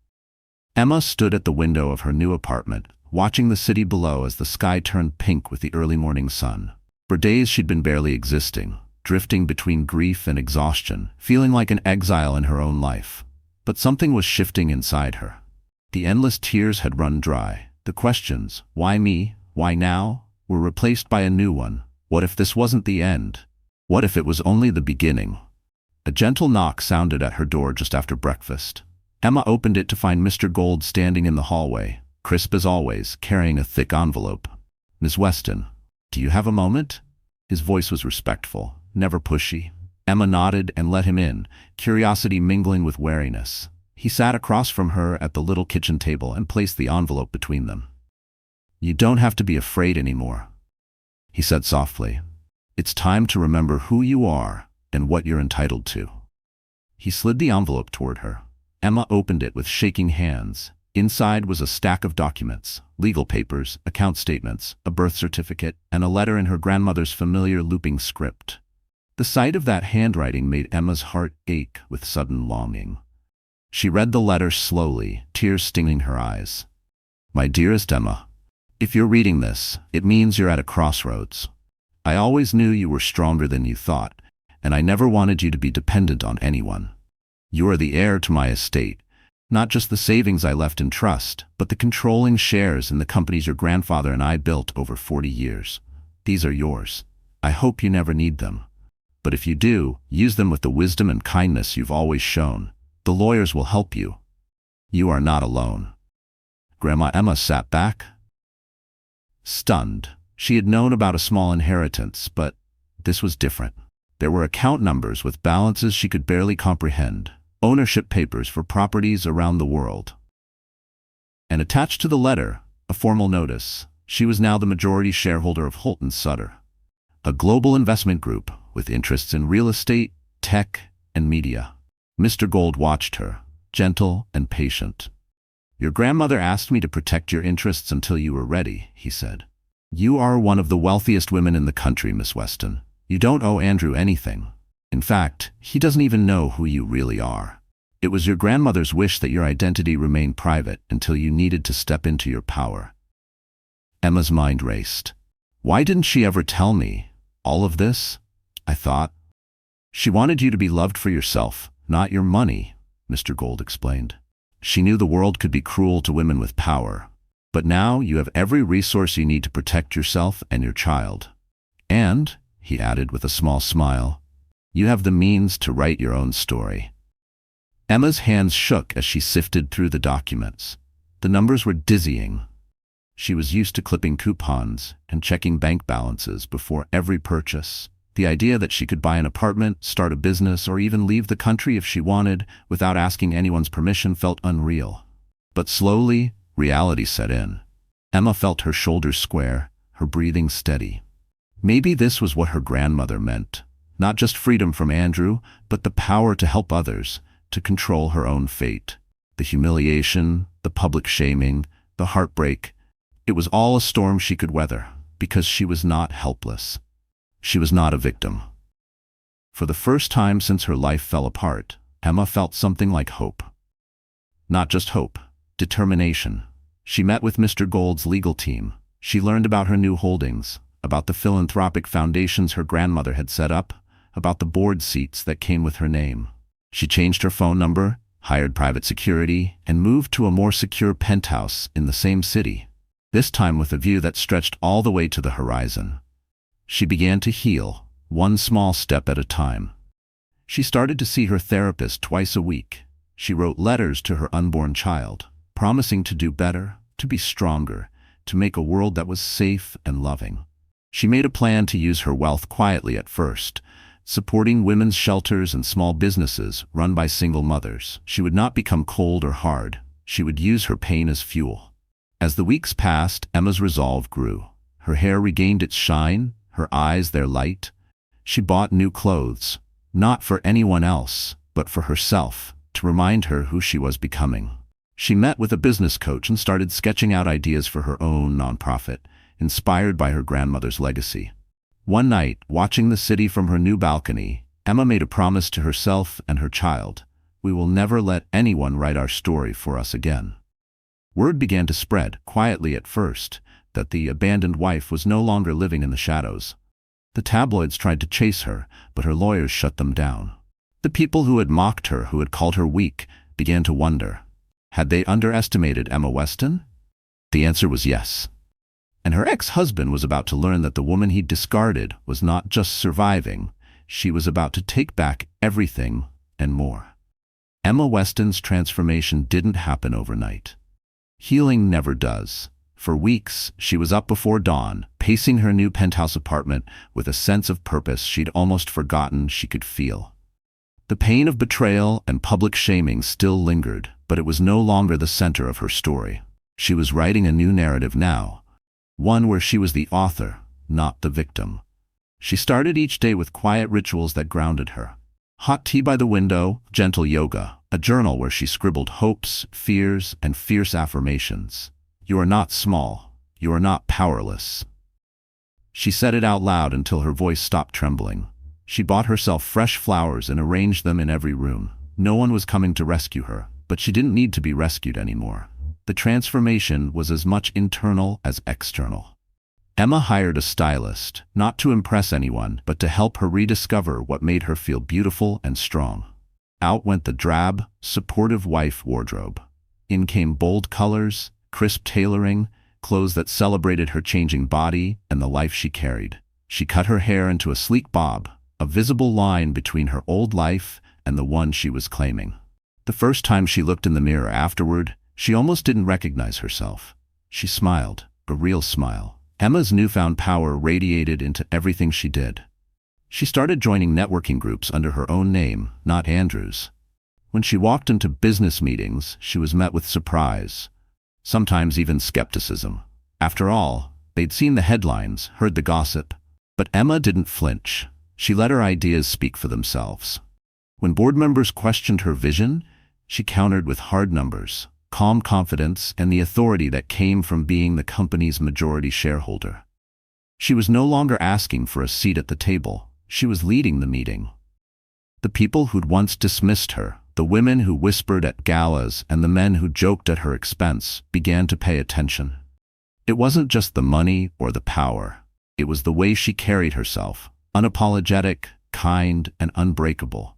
Emma stood at the window of her new apartment, watching the city below as the sky turned pink with the early morning sun. For days she'd been barely existing, drifting between grief and exhaustion, feeling like an exile in her own life. But something was shifting inside her. The endless tears had run dry. The questions, why me, why now, were replaced by a new one. What if this wasn't the end? What if it was only the beginning? A gentle knock sounded at her door just after breakfast. Emma opened it to find Mr. Gold standing in the hallway, crisp as always, carrying a thick envelope. "Miss Weston, do you have a moment?" His voice was respectful, never pushy. Emma nodded and let him in, curiosity mingling with wariness. He sat across from her at the little kitchen table and placed the envelope between them. "You don't have to be afraid anymore," he said softly. "It's time to remember who you are and what you're entitled to." He slid the envelope toward her. Emma opened it with shaking hands. Inside was a stack of documents, legal papers, account statements, a birth certificate, and a letter in her grandmother's familiar looping script. The sight of that handwriting made Emma's heart ache with sudden longing. She read the letter slowly, tears stinging her eyes. "My dearest Emma, if you're reading this, it means you're at a crossroads. I always knew you were stronger than you thought, and I never wanted you to be dependent on anyone. You are the heir to my estate. Not just the savings I left in trust, but the controlling shares in the companies your grandfather and I built over 40 years. These are yours. I hope you never need them. But if you do, use them with the wisdom and kindness you've always shown. The lawyers will help you. You are not alone." Grandma Emma sat back, stunned. She had known about a small inheritance, but this was different. There were account numbers with balances she could barely comprehend, ownership papers for properties around the world. And attached to the letter, a formal notice. She was now the majority shareholder of Holton Sutter, a global investment group with interests in real estate, tech, and media. Mr. Gold watched her, gentle and patient. "Your grandmother asked me to protect your interests until you were ready," he said. "You are one of the wealthiest women in the country, Miss Weston. You don't owe Andrew anything. In fact, he doesn't even know who you really are. It was your grandmother's wish that your identity remain private until you needed to step into your power." Emma's mind raced. Why didn't she ever tell me all of this? I thought. "She wanted you to be loved for yourself, not your money," Mr. Gold explained. "She knew the world could be cruel to women with power. But now you have every resource you need to protect yourself and your child. And," he added with a small smile, "you have the means to write your own story." Emma's hands shook as she sifted through the documents. The numbers were dizzying. She was used to clipping coupons and checking bank balances before every purchase. The idea that she could buy an apartment, start a business, or even leave the country if she wanted without asking anyone's permission felt unreal. But slowly, reality set in. Emma felt her shoulders square, her breathing steady. Maybe this was what her grandmother meant. Not just freedom from Andrew, but the power to help others, to control her own fate. The humiliation, the public shaming, the heartbreak. It was all a storm she could weather, because she was not helpless. She was not a victim. For the first time since her life fell apart, Emma felt something like hope. Not just hope, determination. She met with Mr. Gold's legal team. She learned about her new holdings, about the philanthropic foundations her grandmother had set up, about the board seats that came with her name. She changed her phone number, hired private security, and moved to a more secure penthouse in the same city, this time with a view that stretched all the way to the horizon. She began to heal, one small step at a time. She started to see her therapist twice a week. She wrote letters to her unborn child, promising to do better, to be stronger, to make a world that was safe and loving. She made a plan to use her wealth quietly at first, supporting women's shelters and small businesses run by single mothers. She would not become cold or hard. She would use her pain as fuel. As the weeks passed, Emma's resolve grew. Her hair regained its shine, her eyes their light. She bought new clothes, not for anyone else, but for herself, to remind her who she was becoming. She met with a business coach and started sketching out ideas for her own nonprofit, inspired by her grandmother's legacy. One night, watching the city from her new balcony, Emma made a promise to herself and her child. "We will never let anyone write our story for us again." Word began to spread, quietly at first, that the abandoned wife was no longer living in the shadows. The tabloids tried to chase her, but her lawyers shut them down. The people who had mocked her, who had called her weak, began to wonder. Had they underestimated Emma Weston? The answer was yes. And her ex-husband was about to learn that the woman he'd discarded was not just surviving, she was about to take back everything and more. Emma Weston's transformation didn't happen overnight. Healing never does. For weeks, she was up before dawn, pacing her new penthouse apartment with a sense of purpose she'd almost forgotten she could feel. The pain of betrayal and public shaming still lingered, but it was no longer the center of her story. She was writing a new narrative now, one where she was the author, not the victim. She started each day with quiet rituals that grounded her. Hot tea by the window, gentle yoga, a journal where she scribbled hopes, fears, and fierce affirmations. "You are not small. You are not powerless." She said it out loud until her voice stopped trembling. She bought herself fresh flowers and arranged them in every room. No one was coming to rescue her, but she didn't need to be rescued anymore. The transformation was as much internal as external. Emma hired a stylist, not to impress anyone, but to help her rediscover what made her feel beautiful and strong. Out went the drab, supportive wife wardrobe. In came bold colors, crisp tailoring, clothes that celebrated her changing body and the life she carried. She cut her hair into a sleek bob, a visible line between her old life and the one she was claiming. The first time she looked in the mirror afterward, she almost didn't recognize herself. She smiled, a real smile. Emma's newfound power radiated into everything she did. She started joining networking groups under her own name, not Andrew's. When she walked into business meetings, she was met with surprise, sometimes even skepticism. After all, they'd seen the headlines, heard the gossip. But Emma didn't flinch. She let her ideas speak for themselves. When board members questioned her vision, she countered with hard numbers, calm confidence, and the authority that came from being the company's majority shareholder. She was no longer asking for a seat at the table. She was leading the meeting. The people who'd once dismissed her, the women who whispered at galas and the men who joked at her expense, began to pay attention. It wasn't just the money or the power. It was the way she carried herself, unapologetic, kind, and unbreakable.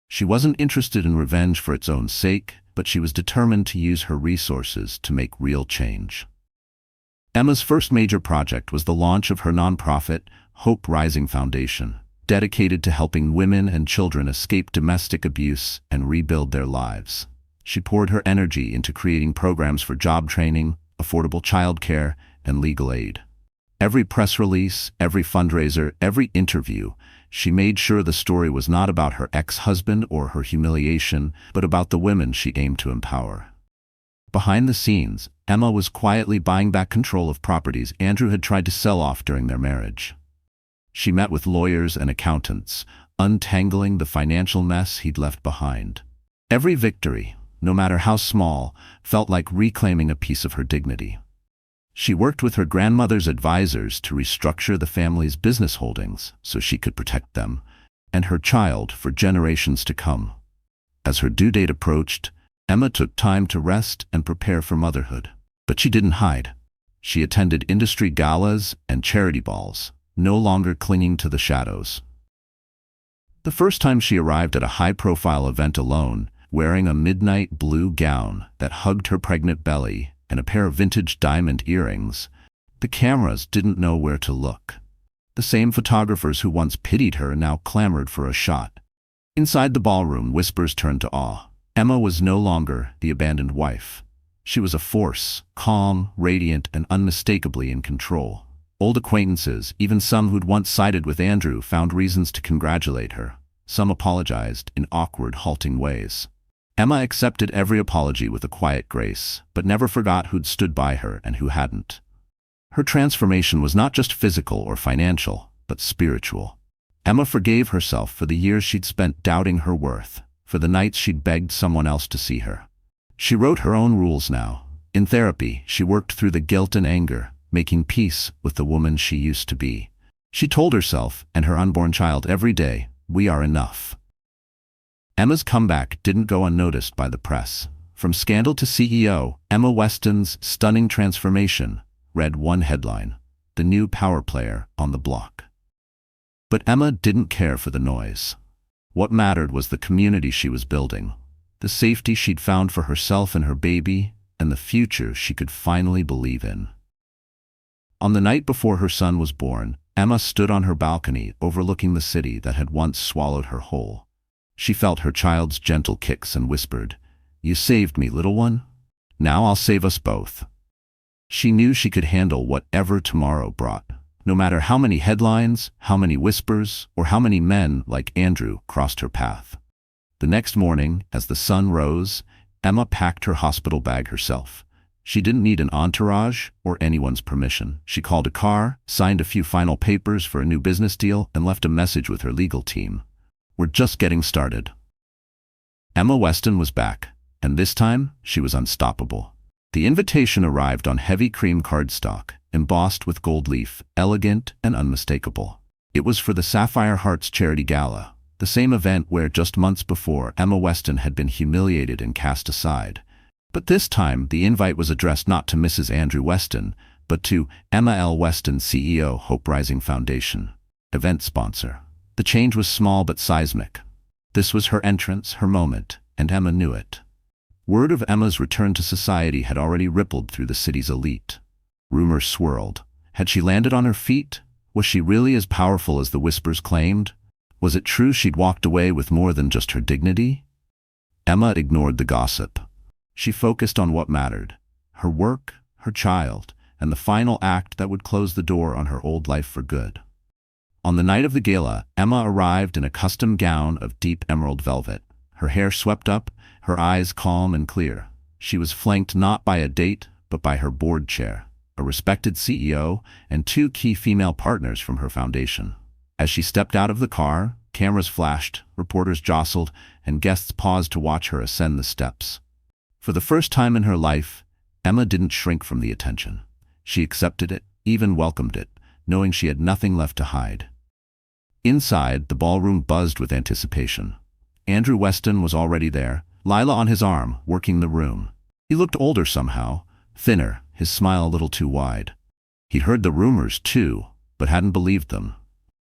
She wasn't interested in revenge for its own sake, but she was determined to use her resources to make real change. Emma's first major project was the launch of her nonprofit, Hope Rising Foundation, dedicated to helping women and children escape domestic abuse and rebuild their lives. She poured her energy into creating programs for job training, affordable childcare, and legal aid. Every press release, every fundraiser, every interview, she made sure the story was not about her ex-husband or her humiliation, but about the women she aimed to empower. Behind the scenes, Emma was quietly buying back control of properties Andrew had tried to sell off during their marriage. She met with lawyers and accountants, untangling the financial mess he'd left behind. Every victory, no matter how small, felt like reclaiming a piece of her dignity. She worked with her grandmother's advisors to restructure the family's business holdings so she could protect them and her child for generations to come. As her due date approached, Emma took time to rest and prepare for motherhood. But she didn't hide. She attended industry galas and charity balls, no longer clinging to the shadows. The first time she arrived at a high-profile event alone, wearing a midnight blue gown that hugged her pregnant belly and a pair of vintage diamond earrings, the cameras didn't know where to look. The same photographers who once pitied her now clamored for a shot. Inside the ballroom, whispers turned to awe. Emma was no longer the abandoned wife. She was a force, calm, radiant, and unmistakably in control. Old acquaintances, even some who'd once sided with Andrew, found reasons to congratulate her. Some apologized in awkward, halting ways. Emma accepted every apology with a quiet grace, but never forgot who'd stood by her and who hadn't. Her transformation was not just physical or financial, but spiritual. Emma forgave herself for the years she'd spent doubting her worth, for the nights she'd begged someone else to see her. She wrote her own rules now. In therapy, she worked through the guilt and anger, making peace with the woman she used to be. She told herself and her unborn child every day, "We are enough." Emma's comeback didn't go unnoticed by the press. From scandal to CEO, Emma Weston's stunning transformation read one headline: the new power player on the block. But Emma didn't care for the noise. What mattered was the community she was building, the safety she'd found for herself and her baby, and the future she could finally believe in. On the night before her son was born, Emma stood on her balcony overlooking the city that had once swallowed her whole. She felt her child's gentle kicks and whispered, "You saved me, little one. Now I'll save us both." She knew she could handle whatever tomorrow brought, no matter how many headlines, how many whispers, or how many men like Andrew crossed her path. The next morning, as the sun rose, Emma packed her hospital bag herself. She didn't need an entourage or anyone's permission. She called a car, signed a few final papers for a new business deal, and left a message with her legal team. "We're just getting started." Emma Weston was back, and this time she was unstoppable. The invitation arrived on heavy cream cardstock, embossed with gold leaf, elegant and unmistakable. It was for the Sapphire Hearts Charity Gala, the same event where just months before Emma Weston had been humiliated and cast aside. But this time the invite was addressed not to Mrs. Andrew Weston, but to Emma L. Weston, CEO, Hope Rising Foundation, event sponsor. The change was small but seismic. This was her entrance, her moment, and Emma knew it. Word of Emma's return to society had already rippled through the city's elite. Rumors swirled. Had she landed on her feet? Was she really as powerful as the whispers claimed? Was it true she'd walked away with more than just her dignity? Emma ignored the gossip. She focused on what mattered: her work, her child, and the final act that would close the door on her old life for good. On the night of the gala, Emma arrived in a custom gown of deep emerald velvet, her hair swept up, her eyes calm and clear. She was flanked not by a date, but by her board chair, a respected CEO, and two key female partners from her foundation. As she stepped out of the car, cameras flashed, reporters jostled, and guests paused to watch her ascend the steps. For the first time in her life, Emma didn't shrink from the attention. She accepted it, even welcomed it, knowing she had nothing left to hide. Inside, the ballroom buzzed with anticipation. Andrew Weston was already there, Lila on his arm, working the room. He looked older somehow, thinner, his smile a little too wide. He'd heard the rumors, too, but hadn't believed them.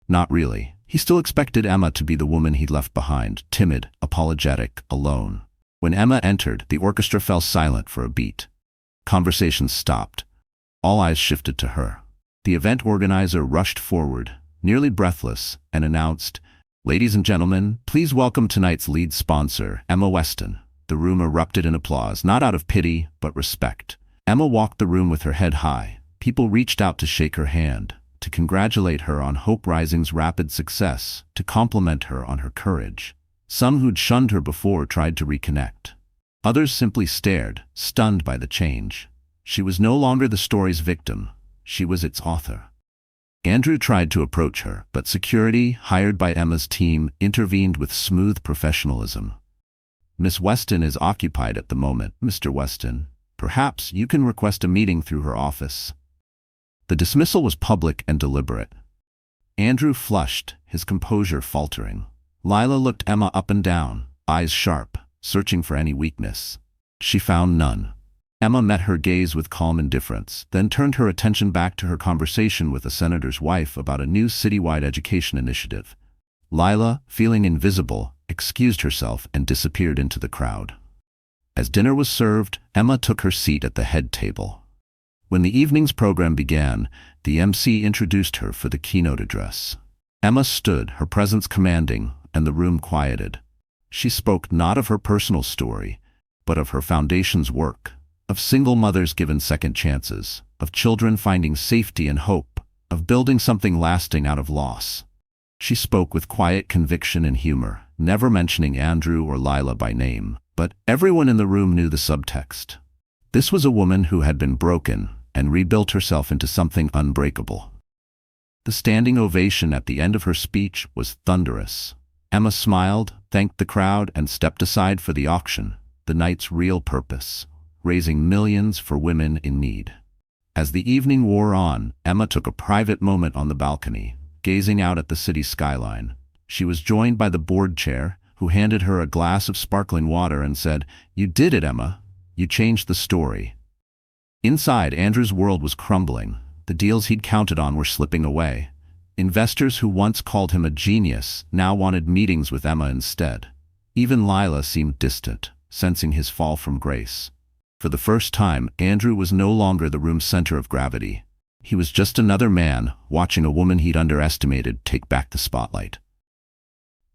Not really. He still expected Emma to be the woman he'd left behind, timid, apologetic, alone. When Emma entered, the orchestra fell silent for a beat. Conversations stopped. All eyes shifted to her. The event organizer rushed forward, nearly breathless, and announced, "Ladies and gentlemen, please welcome tonight's lead sponsor, Emma Weston." The room erupted in applause, not out of pity, but respect. Emma walked the room with her head high. People reached out to shake her hand, to congratulate her on Hope Rising's rapid success, to compliment her on her courage. Some who'd shunned her before tried to reconnect. Others simply stared, stunned by the change. She was no longer the story's victim. She was its author. Andrew tried to approach her, but security, hired by Emma's team, intervened with smooth professionalism. "Miss Weston is occupied at the moment, Mr. Weston. Perhaps you can request a meeting through her office." The dismissal was public and deliberate. Andrew flushed, his composure faltering. Lila looked Emma up and down, eyes sharp, searching for any weakness. She found none. Emma met her gaze with calm indifference, then turned her attention back to her conversation with the senator's wife about a new citywide education initiative. Lila, feeling invisible, excused herself and disappeared into the crowd. As dinner was served, Emma took her seat at the head table. When the evening's program began, the MC introduced her for the keynote address. Emma stood, her presence commanding, and the room quieted. She spoke not of her personal story, but of her foundation's work, of single mothers given second chances, of children finding safety and hope, of building something lasting out of loss. She spoke with quiet conviction and humor, never mentioning Andrew or Lila by name, but everyone in the room knew the subtext. This was a woman who had been broken and rebuilt herself into something unbreakable. The standing ovation at the end of her speech was thunderous. Emma smiled, thanked the crowd, and stepped aside for the auction, the night's real purpose: raising millions for women in need. As the evening wore on, Emma took a private moment on the balcony, gazing out at the city skyline. She was joined by the board chair, who handed her a glass of sparkling water and said, "You did it, Emma. You changed the story." Inside, Andrew's world was crumbling. The deals he'd counted on were slipping away. Investors who once called him a genius now wanted meetings with Emma instead. Even Lila seemed distant, sensing his fall from grace. For the first time, Andrew was no longer the room's center of gravity. He was just another man, watching a woman he'd underestimated take back the spotlight.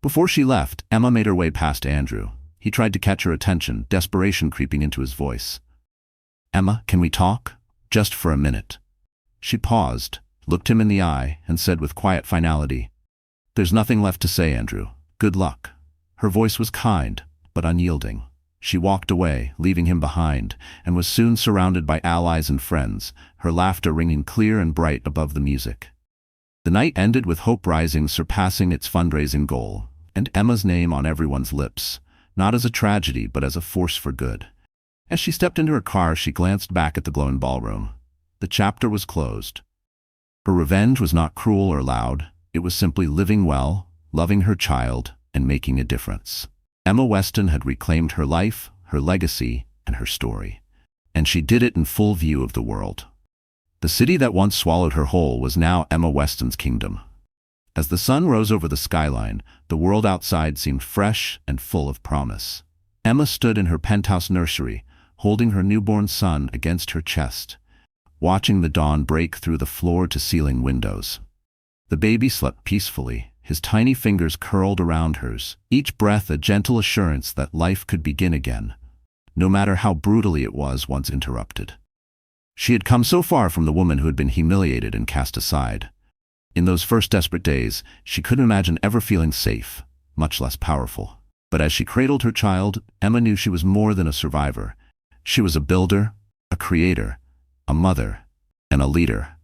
Before she left, Emma made her way past Andrew. He tried to catch her attention, desperation creeping into his voice. "Emma, can we talk? Just for a minute." She paused, looked him in the eye, and said with quiet finality, "There's nothing left to say, Andrew. Good luck." Her voice was kind, but unyielding. She walked away, leaving him behind, and was soon surrounded by allies and friends, her laughter ringing clear and bright above the music. The night ended with Hope Rising surpassing its fundraising goal, and Emma's name on everyone's lips, not as a tragedy but as a force for good. As she stepped into her car, she glanced back at the glowing ballroom. The chapter was closed. Her revenge was not cruel or loud. It was simply living well, loving her child, and making a difference. Emma Weston had reclaimed her life, her legacy, and her story. And she did it in full view of the world. The city that once swallowed her whole was now Emma Weston's kingdom. As the sun rose over the skyline, the world outside seemed fresh and full of promise. Emma stood in her penthouse nursery, holding her newborn son against her chest, watching the dawn break through the floor-to-ceiling windows. The baby slept peacefully, his tiny fingers curled around hers, each breath a gentle assurance that life could begin again, no matter how brutally it was once interrupted. She had come so far from the woman who had been humiliated and cast aside. In those first desperate days, she couldn't imagine ever feeling safe, much less powerful. But as she cradled her child, Emma knew she was more than a survivor. She was a builder, a creator, a mother, and a leader.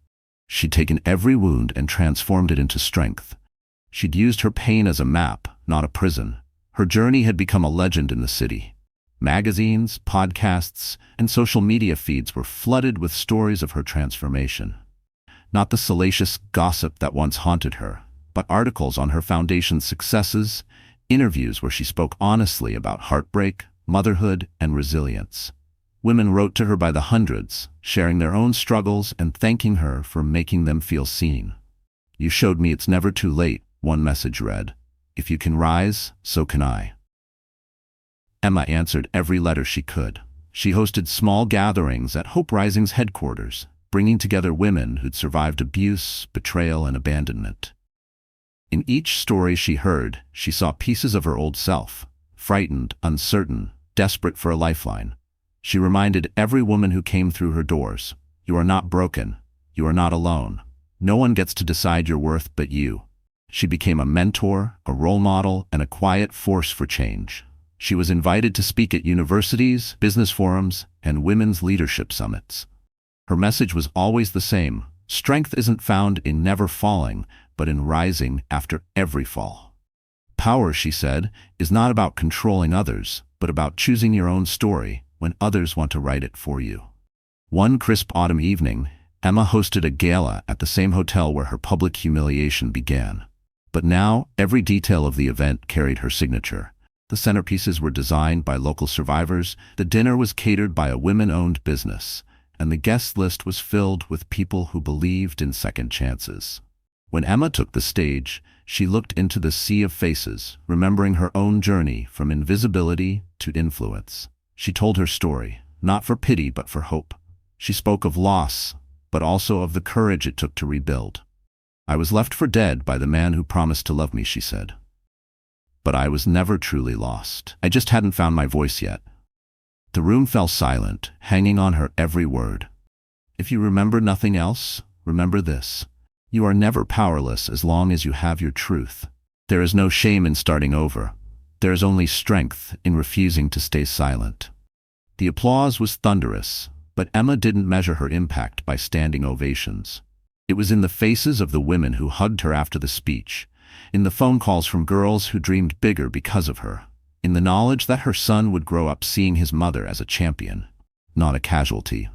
She'd taken every wound and transformed it into strength. She'd used her pain as a map, not a prison. Her journey had become a legend in the city. Magazines, podcasts, and social media feeds were flooded with stories of her transformation. Not the salacious gossip that once haunted her, but articles on her foundation's successes, interviews where she spoke honestly about heartbreak, motherhood, and resilience. Women wrote to her by the hundreds, sharing their own struggles and thanking her for making them feel seen. "You showed me it's never too late," one message read. "If you can rise, so can I." Emma answered every letter she could. She hosted small gatherings at Hope Rising's headquarters, bringing together women who'd survived abuse, betrayal, and abandonment. In each story she heard, she saw pieces of her old self, frightened, uncertain, desperate for a lifeline. She reminded every woman who came through her doors, "You are not broken. You are not alone. No one gets to decide your worth but you." She became a mentor, a role model, and a quiet force for change. She was invited to speak at universities, business forums, and women's leadership summits. Her message was always the same: strength isn't found in never falling, but in rising after every fall. Power, she said, is not about controlling others, but about choosing your own story when others want to write it for you. One crisp autumn evening, Emma hosted a gala at the same hotel where her public humiliation began. But now, every detail of the event carried her signature. The centerpieces were designed by local survivors, the dinner was catered by a women-owned business, and the guest list was filled with people who believed in second chances. When Emma took the stage, she looked into the sea of faces, remembering her own journey from invisibility to influence. She told her story, not for pity but for hope. She spoke of loss, but also of the courage it took to rebuild. "I was left for dead by the man who promised to love me," she said. "But I was never truly lost. I just hadn't found my voice yet." The room fell silent, hanging on her every word. "If you remember nothing else, remember this. You are never powerless as long as you have your truth. There is no shame in starting over. There is only strength in refusing to stay silent." The applause was thunderous, but Emma didn't measure her impact by standing ovations. It was in the faces of the women who hugged her after the speech, in the phone calls from girls who dreamed bigger because of her, in the knowledge that her son would grow up seeing his mother as a champion, not a casualty.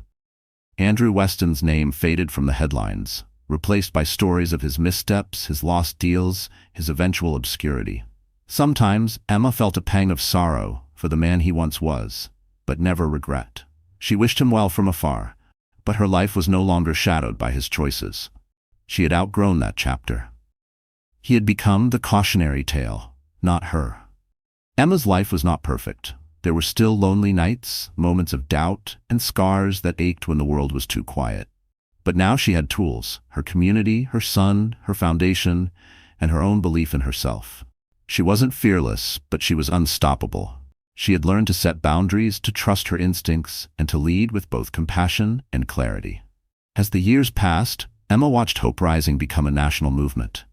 Andrew Weston's name faded from the headlines, replaced by stories of his missteps, his lost deals, his eventual obscurity. Sometimes Emma felt a pang of sorrow for the man he once was, but never regret. She wished him well from afar, but her life was no longer shadowed by his choices. She had outgrown that chapter. He had become the cautionary tale, not her. Emma's life was not perfect. There were still lonely nights, moments of doubt, and scars that ached when the world was too quiet. But now she had tools: her community, her son, her foundation, and her own belief in herself. She wasn't fearless, but she was unstoppable. She had learned to set boundaries, to trust her instincts, and to lead with both compassion and clarity. As the years passed, Emma watched Hope Rising become a national movement.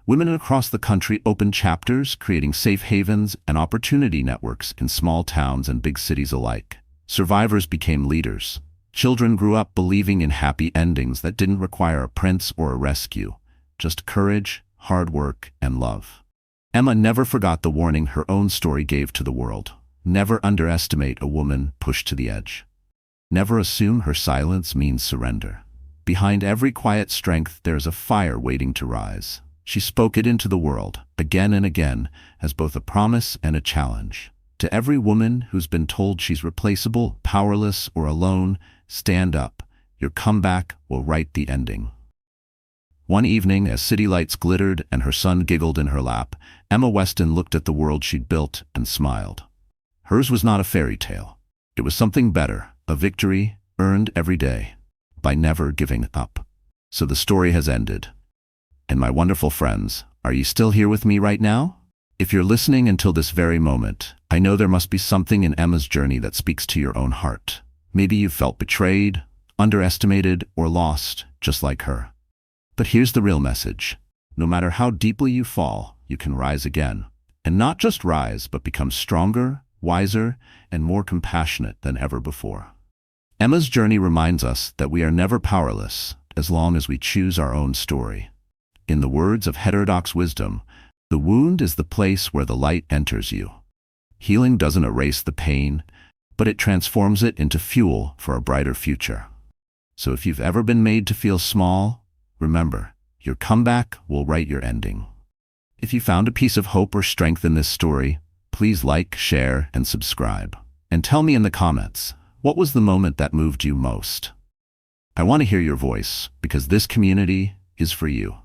Women across the country opened chapters, creating safe havens and opportunity networks in small towns and big cities alike. Survivors became leaders. Children grew up believing in happy endings that didn't require a prince or a rescue, just courage, hard work, and love. Emma never forgot the warning her own story gave to the world. Never underestimate a woman pushed to the edge. Never assume her silence means surrender. Behind every quiet strength there is a fire waiting to rise. She spoke it into the world, again and again, as both a promise and a challenge. To every woman who's been told she's replaceable, powerless, or alone, stand up. Your comeback will write the ending. One evening, as city lights glittered and her son giggled in her lap, Emma Weston looked at the world she'd built and smiled. Hers was not a fairy tale. It was something better, a victory earned every day, by never giving up. So the story has ended. And my wonderful friends, Are you still here with me right now? If you're listening until this very moment, I know there must be something in Emma's journey that speaks to your own heart. Maybe you've felt betrayed, underestimated, or lost, just like her. But here's the real message. No matter how deeply you fall, you can rise again. And not just rise, but become stronger, wiser, and more compassionate than ever before. Emma's journey reminds us that we are never powerless as long as we choose our own story. In the words of heterodox wisdom, the wound is the place where the light enters you. Healing doesn't erase the pain, but it transforms it into fuel for a brighter future. So if you've ever been made to feel small, remember, your comeback will write your ending. If you found a piece of hope or strength in this story, please like, share, and subscribe. And tell me in the comments, what was the moment that moved you most? I want to hear your voice, because this community is for you.